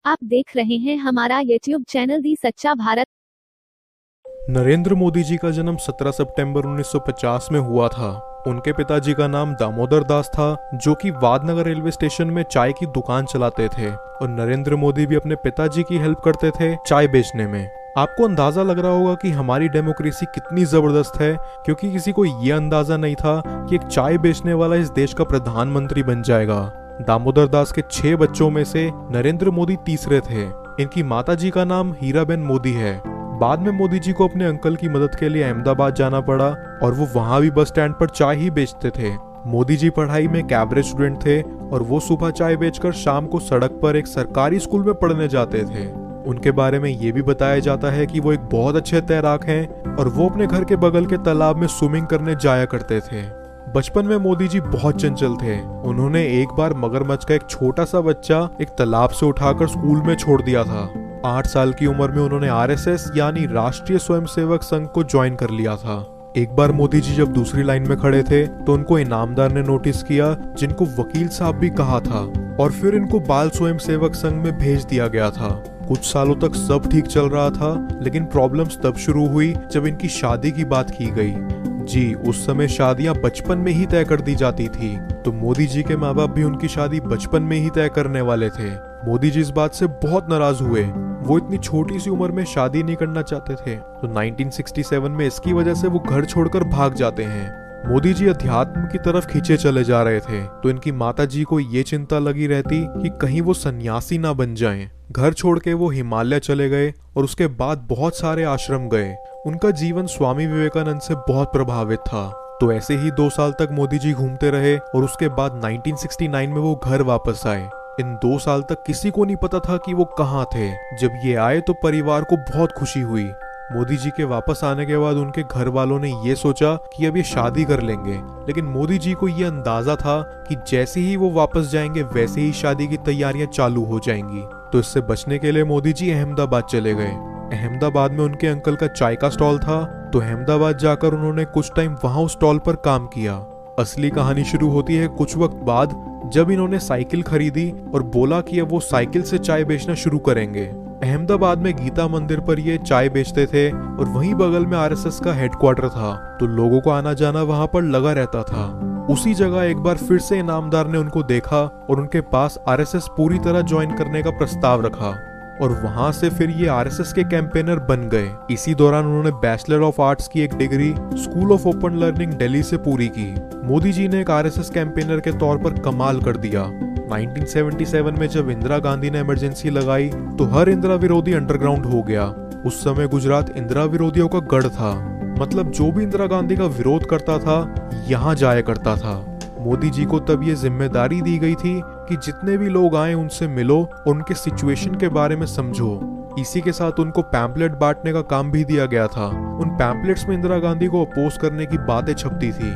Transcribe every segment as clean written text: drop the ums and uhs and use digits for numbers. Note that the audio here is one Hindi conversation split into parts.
आप देख रहे हैं हमारा YouTube चैनल दी सच्चा भारत। नरेंद्र मोदी जी का जन्म 17 सितंबर 1950 में हुआ था। उनके पिताजी का नाम दामोदर दास था, जो कि वादनगर रेलवे स्टेशन में चाय की दुकान चलाते थे और नरेंद्र मोदी भी अपने पिताजी की हेल्प करते थे चाय बेचने में। आपको अंदाजा लग रहा होगा कि हमारी डेमोक्रेसी कितनी जबरदस्त है, क्योंकि किसी को ये अंदाजा नहीं था कि एक चाय बेचने वाला इस देश का प्रधानमंत्री बन जाएगा। दामोदर दास के 6 बच्चों में से नरेंद्र मोदी तीसरे थे। इनकी माताजी का नाम हीराबेन मोदी है। बाद में मोदी जी को अपने अंकल की मदद के लिए अहमदाबाद जाना पड़ा और वो वहां भी बस स्टैंड पर चाय ही बेचते थे। मोदी जी पढ़ाई में एक एवरेज स्टूडेंट थे और वो सुबह चाय बेचकर शाम को सड़क पर एक सरकारी स्कूल में पढ़ने जाते थे। उनके बारे में ये भी बताया जाता है कि वो एक बहुत अच्छे तैराक हैं और वो अपने घर के बगल के तालाब में स्विमिंग करने जाया करते थे। बचपन में मोदी जी बहुत चंचल थे। उन्होंने एक बार मगरमच्छ का एक छोटा सा बच्चा एक तालाब से उठाकर स्कूल में छोड़ दिया था। 8 साल की उम्र में उन्होंने आरएसएस यानी राष्ट्रीय स्वयंसेवक संघ को ज्वाइन कर लिया था। एक बार मोदी जी जब दूसरी लाइन में खड़े थे तो उनको इनामदार ने नोटिस किया, जिनको वकील साहब भी कहा था, और फिर इनको बाल स्वयंसेवक संघ में भेज दिया गया था। कुछ सालों तक सब ठीक चल रहा था, लेकिन प्रॉब्लम्स तब शुरू हुई जब इनकी शादी की बात की गई। जी, उस समय शादियां बचपन में ही तय कर दी जाती थी, तो मोदी जी के माँ बाप भी उनकी शादी बचपन में ही तय करने वाले थे। मोदी जी इस बात से बहुत नाराज हुए। वो इतनी छोटी सी उम्र में शादी नहीं करना चाहते थे, तो 1967 में इसकी वजह से वो घर छोड़कर भाग जाते हैं। मोदी जी अध्यात्म की तरफ खींचे चले जा रहे थे, तो इनकी माता जी को ये चिंता लगी रहती कि कहीं वो सन्यासी ना बन जाएं। घर छोड़ के वो हिमालय चले गए और उसके बाद बहुत सारे आश्रम गए। उनका जीवन स्वामी विवेकानंद से बहुत प्रभावित था। तो ऐसे ही 2 साल तक मोदी जी घूमते रहे और उसके बाद 1969 में वो घर वापस आए। इन 2 साल तक किसी को नहीं पता था कि वो कहाँ थे। जब ये आए तो परिवार को बहुत खुशी हुई। मोदी जी के वापस आने के बाद उनके घर वालों ने ये सोचा कि अब ये शादी कर लेंगे, लेकिन मोदी जी को ये अंदाजा था कि जैसे ही वो वापस जाएंगे वैसे ही शादी की तैयारियां चालू हो जाएंगी। तो इससे बचने के लिए मोदी जी अहमदाबाद चले गए। अहमदाबाद में उनके अंकल का चाय का स्टॉल था, तो अहमदाबाद जाकर उन्होंने कुछ टाइम वहां उस स्टॉल पर काम किया। असली कहानी शुरू होती है कुछ वक्त बाद, जब इन्होंने साइकिल खरीदी और बोला कि अब वो साइकिल से चाय बेचना शुरू करेंगे। अहमदाबाद में गीता मंदिर पर ये चाय बेचते थे और वहीं बगल में आरएसएस का हेडक्वार्टर था, तो लोगों को आना जाना वहां पर लगा रहता था। उसी जगह एक बार फिर से इनामदार ने उनको देखा और उनके पास आरएसएस पूरी तरह ज्वाइन करने का प्रस्ताव रखा और वहां से फिर ये आरएसएस के कैंपेनर बन गए। इसी दौरान उन्होंने बैचलर ऑफ आर्ट्स की एक degree school of open learning Delhi से पूरी की। मोदी जी ने एक आरएसएस कैंपेनर के तौर पर कमाल कर दिया। 1977 में जब इंदिरा गांधी ने इमरजेंसी लगाई तो हर इंदिरा विरोधी अंडरग्राउंड हो गया। उस समय गुजरात इंदिरा विरोधियों का गढ़ था, मतलब जो भी इंदिरा गांधी का विरोध करता था यहाँ जाया करता था। मोदी जी को तब ये जिम्मेदारी दी गई थी कि जितने भी लोग आए उनसे मिलो और उनके सिचुएशन के बारे में समझो। इसी के साथ उनको पैम्पलेट बांटने का काम भी दिया गया था। उन पैम्पलेट्स में इंदिरा गांधी को अपोज करने की बातें छपती थी।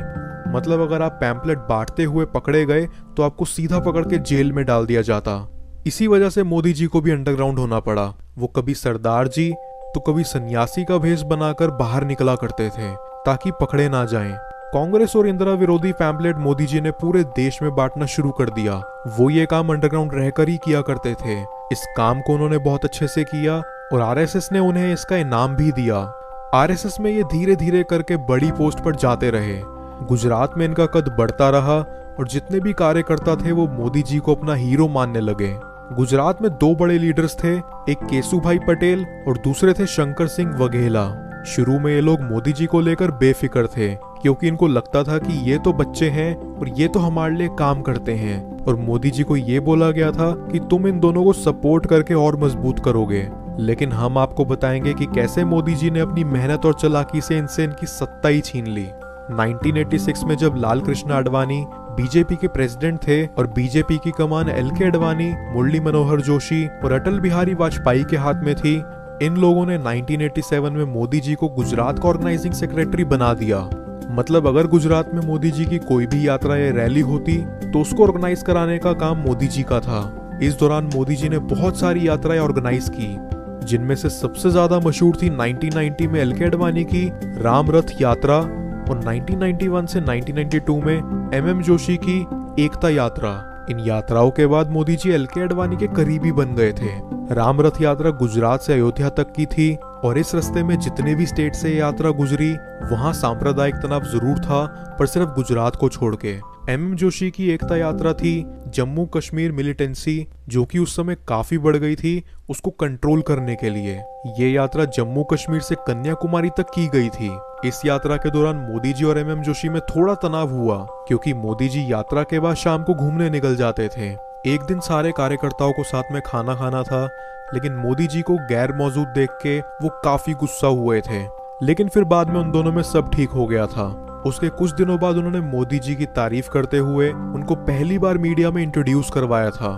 मतलब अगर आप पैम्पलेट बांटते हुए पकड़े गए तो आपको सीधा पकड़ के जेल में डाल दिया जाता। इसी वजह से मोदी जी को भी अंडरग्राउंड होना पड़ा। वो कभी सरदार जी तो कभी सन्यासी का भेष बनाकर बाहर निकला करते थे ताकि पकड़े ना जाएं। कांग्रेस और इंदिरा विरोधी पैम्पलेट मोदी जी ने पूरे देश में बांटना शुरू कर दिया। वो ये काम अंडरग्राउंड रहकर ही किया करते थे। इस काम को उन्होंने बहुत अच्छे से किया और आरएसएस ने उन्हें इसका इनाम भी दिया। आरएसएस में ये धीरे धीरे करके बड़ी पोस्ट पर जाते रहे। गुजरात में इनका कद बढ़ता रहा और जितने भी कार्यकर्ता थे वो मोदी जी को अपना हीरो मानने लगे। गुजरात में 2 बड़े लीडर्स थे, एक केशुभाई पटेल और दूसरे थे शंकर सिंह वघेला। शुरू में ये लोग मोदी जी को लेकर बेफिक्र थे, क्योंकि इनको लगता था कि ये तो बच्चे हैं और ये तो हमारे लिए काम करते हैं, और मोदी जी को ये बोला गया था कि तुम इन दोनों को सपोर्ट करके और मजबूत करोगे। लेकिन हम आपको बताएंगे कि कैसे मोदी जी ने अपनी मेहनत और चालाकी से इनसे इनकी सत्ता ही छीन ली। 1986 में जब लाल कृष्ण आडवाणी बीजेपी के प्रेसिडेंट थे और बीजेपी की कमान एलके आडवाणी, मुरली मनोहर जोशी और अटल बिहारी वाजपेयी के हाथ में थी, इन लोगों ने 1987 में मोदी जी को गुजरात का ऑर्गेनाइजिंग सेक्रेटरी बना दिया। मतलब अगर गुजरात में मोदी जी की कोई भी यात्रा या रैली होती तो उसको ऑर्गेनाइज कराने का काम मोदी जी का था। इस दौरान मोदी जी ने बहुत सारी यात्राएं ऑर्गेनाइज की, जिनमें से सबसे ज्यादा मशहूर थी 1990 में एलके आडवाणी की राम रथ यात्रा और 1991 से 1992 में एमएम जोशी की एकता यात्रा। इन यात्राओं के बाद मोदी जी एल के आडवाणी के करीबी बन गए थे। राम रथ यात्रा गुजरात से अयोध्या तक की थी और इस रास्ते में जितने भी स्टेट से यात्रा गुजरी वहां सांप्रदायिक तनाव जरूर था, पर सिर्फ गुजरात को छोड़ के। एम जोशी की एकता यात्रा थी जम्मू कश्मीर मिलिटेंसी, जो कि उस समय काफी बढ़ गई थी, उसको कंट्रोल करने के लिए। ये यात्रा जम्मू कश्मीर से कन्याकुमारी तक की गई थी। इस यात्रा के दौरान मोदी जी और एम जोशी में थोड़ा तनाव हुआ, क्योंकि मोदी जी यात्रा के बाद शाम को घूमने निकल जाते थे। एक दिन सारे कार्यकर्ताओं को साथ में खाना खाना था, लेकिन मोदी जी को गैर मौजूद देख के वो काफी गुस्सा हुए थे। लेकिन फिर बाद में उन दोनों में सब ठीक हो गया था। उसके कुछ दिनों बाद उन्होंने मोदी जी की तारीफ करते हुए उनको पहली बार मीडिया में इंट्रोड्यूस करवाया था।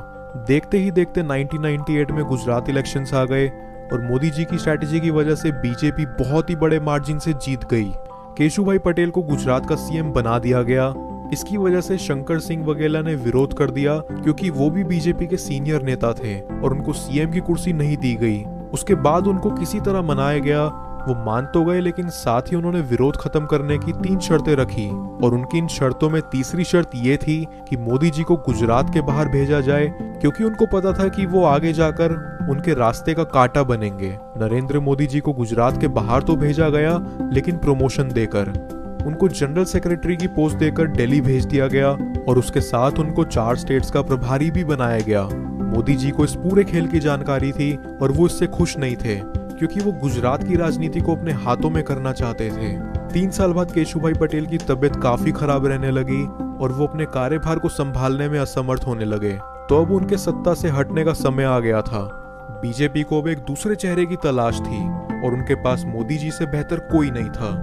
देखते ही देखते 1998 में गुजरात इलेक्शंस आ गए और मोदी जी की स्ट्रैटेजी की वजह से बीजेपी बहुत ही बड़े मार्जिन से जीत गई। केशुभाई पटेल को गुजरात का सीएम बना दिया गया। इसकी वजह से शंकर सिंह वगैरह ने विरोध कर दिया, क्योंकि वो भी बीजेपी के सीनियर नेता थे और उनको सीएम की कुर्सी नहीं दी गई। उसके बाद उनको किसी तरह मनाया गया। वो मान तो गए, लेकिन साथ ही उन्होंने विरोध खत्म करने की 3 शर्तें रखी और उनकी इन शर्तों में तीसरी शर्त ये थी कि मोदी जी को गुजरात के बाहर भेजा जाए, क्योंकि उनको पता था कि वो आगे जाकर उनके रास्ते का कांटा बनेंगे। नरेंद्र मोदी जी को गुजरात के बाहर तो भेजा गया, लेकिन प्रमोशन देकर उनको जनरल सेक्रेटरी की पोस्ट देकर दिल्ली भेज दिया गया और उसके साथ उनको 4 स्टेट्स का प्रभारी भी बनाया गया। मोदी जी को इस पूरे खेल की जानकारी थी और वो इससे खुश नहीं थे, क्योंकि वो गुजरात की राजनीति को अपने हाथों में करना चाहते थे। 3 साल बाद केशुभाई पटेल की तबीयत काफी खराब रहने लगी और वो अपने कार्यभार को संभालने में असमर्थ होने लगे। तो अब उनके सत्ता से हटने का समय आ गया था। बीजेपी को अब एक दूसरे चेहरे की तलाश थी और उनके पास मोदी जी से बेहतर कोई नहीं था।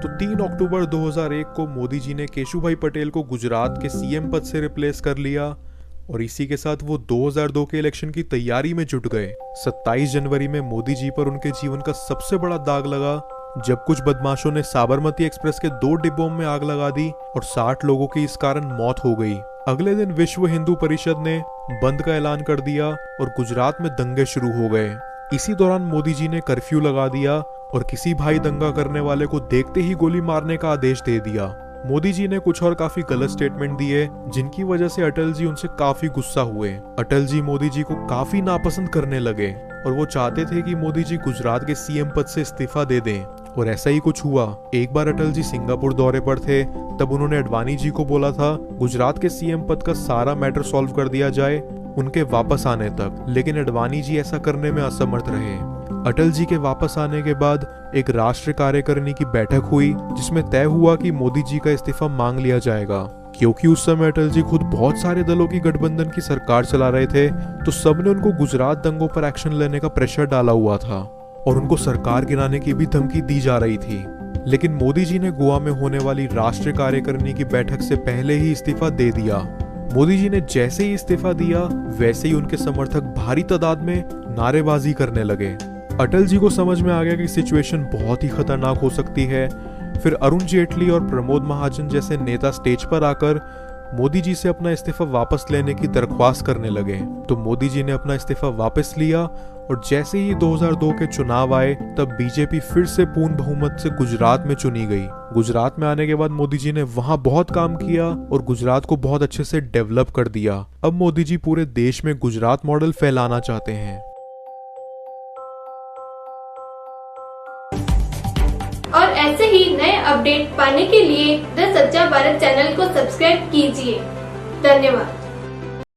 तो 3 अक्टूबर 2001 को मोदी जी ने केशुभाई पटेल को गुजरात के सीएम पद से रिप्लेस कर लिया और इसी के साथ वो 2002 के इलेक्शन की तैयारी में जुट गए। 27 जनवरी में मोदी जी पर उनके जीवन का सबसे बड़ा दाग लगा, जब कुछ बदमाशों ने साबरमती एक्सप्रेस के 2 डिब्बों में आग लगा दी और 60 लोगों की इस कारण मौत हो गई। अगले दिन विश्व हिंदू परिषद ने बंद का ऐलान कर दिया और गुजरात में दंगे शुरू हो गए। इसी दौरान मोदी जी ने कर्फ्यू लगा दिया और किसी भाई दंगा करने वाले को देखते ही गोली मारने का आदेश दे दिया। मोदी जी ने कुछ और काफी गलत स्टेटमेंट दिए, जिनकी वजह से अटल जी उनसे काफी गुस्सा हुए। अटल जी मोदी जी को काफी नापसंद करने लगे और वो चाहते थे कि मोदी जी गुजरात के सीएम पद से इस्तीफा दे दें, और ऐसा ही कुछ हुआ। एक बार अटल जी सिंगापुर दौरे पर थे, तब उन्होंने आडवाणी जी को बोला था गुजरात के सीएम पद का सारा मैटर सॉल्व कर दिया जाए उनके वापस आने तक, लेकिन आडवाणी जी ऐसा करने में असमर्थ रहे। अटल जी के वापस आने के बाद एक राष्ट्रीय कार्यकारिणी की बैठक हुई, जिसमें तय हुआ कि मोदी जी का इस्तीफा मांग लिया जाएगा। क्योंकि उस समय अटल जी खुद बहुत सारे दलों की गठबंधन की सरकार चला रहे थे, तो सबने उनको गुजरात दंगों पर एक्शन लेने का प्रेशर डाला हुआ था और उनको सरकार गिराने की भी धमकी दी जा रही थी। लेकिन मोदी जी ने गोवा में होने वाली राष्ट्रीय कार्यकारिणी की बैठक से पहले ही इस्तीफा दे दिया। मोदी जी ने जैसे ही इस्तीफा दिया, वैसे ही उनके समर्थक भारी तादाद में नारेबाजी करने लगे। अटल जी को समझ में आ गया कि सिचुएशन बहुत ही खतरनाक हो सकती है। फिर अरुण जेटली और प्रमोद महाजन जैसे नेता स्टेज पर आकर मोदी जी से अपना इस्तीफा वापस लेने की दरख्वास्त करने लगे। तो मोदी जी ने अपना इस्तीफा वापस लिया और जैसे ही 2002 के चुनाव आए, तब बीजेपी फिर से पूर्ण बहुमत से गुजरात में चुनी गई। गुजरात में आने के बाद मोदी जी ने वहां बहुत काम किया और गुजरात को बहुत अच्छे से डेवलप कर दिया। अब मोदी जी पूरे देश में गुजरात मॉडल फैलाना चाहते हैं। और ऐसे ही नए अपडेट पाने के लिए द सच्चा भारत चैनल को सब्सक्राइब कीजिए। धन्यवाद।